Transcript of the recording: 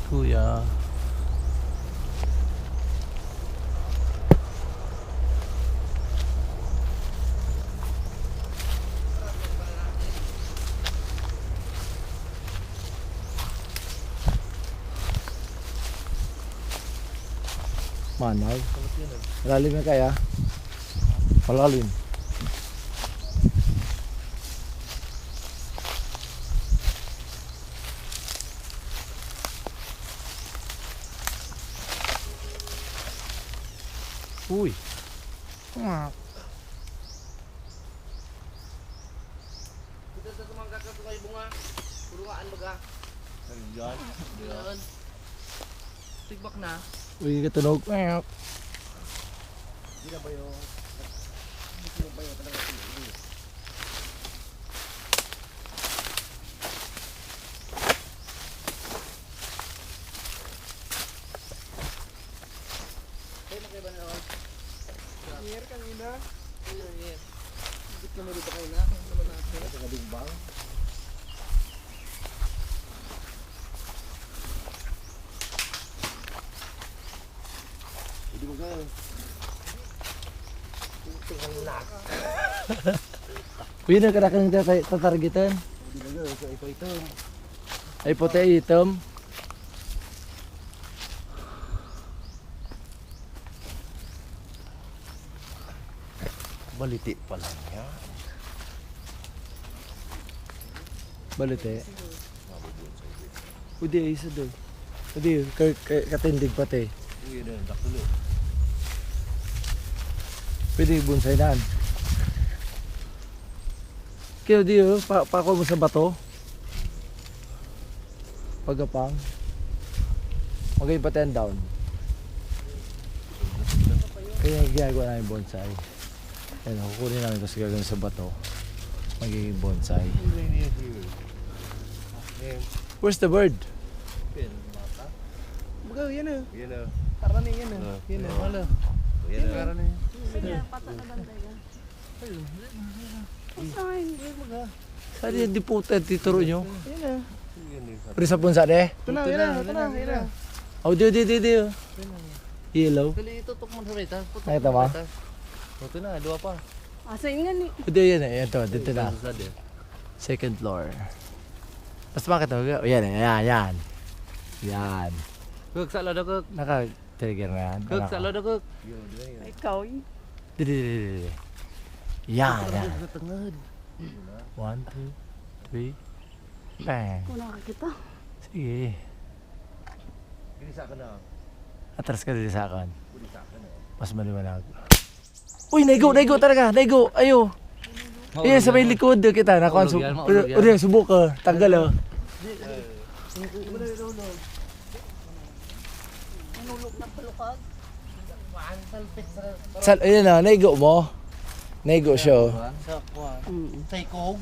kuya. Manay. Malalim na kaya? Malalim. Uy. Kita sa tumangga ka ito kayo bunga. Purungaan baga. Yan. Yan. Tigbak na. Uy, katunog. Hindi na ba yung... Hindi na ba yung talaga ito? Kayo na kayo ba na ako? Year kanina. Year. Hindi ka mo dito kayo na. Kung naman natin. Ito na bigbang. Hindi mo kayo. Uy, nagkarakan ng tatargetan. Hindi mo kayo. So ito. Ay, puti, itom. Baliti pa lang yan. Balite. Uy, di, isa doon. Uy, katindig pati. Uy, yan. Dakulo. Pwede bonsai naan. Kaya di, pako mo sa bato. Pagapang. Magaling pati ang down. Kaya ginagawa namin bonsai. Ayan, kukunin namin kasi gagawin sa bato. Magiging bonsai. Where's the bird? Baga, yan na. Yan na. Tara na yan na. Yan na. Wala. Yan na. Tara na yan. Sige, pato na banda yan. Saan yung diputed tituro nyo? Yan na. Pero sa punsa de? Ito na, yan na. Ito na, yan na. Oh, di. Yellow. Dali, itutok mo sa rita. Nakita mo? Ito na, dua pa. Asayin nga ni. Oh, di yan eh. Ito, dito na. Second floor. Mas makita mo. Yan eh. Yan. Yan. Kuk, sa lado kuk. Naka-trigger na yan. Kuk, sa lado kuk. Ikaw eh. Di. Yan. Sa tengah. 1, 2, 3. Bang. Kung nakakita. Sige. Bisa ka na. Atras ka dito sa akin. Bisa ka na. Mas maliwanag. Uy, naigo talaga. Naigo. Ayo. Ayan, sa may likod kita. Nakuha. Maulog yan, maulog yan. Uri, subok ka. Tanggal oh. Manulog ng palukag. Ayan na, naigo mo. Naigo siya. Sa kuwan. Sa ikog.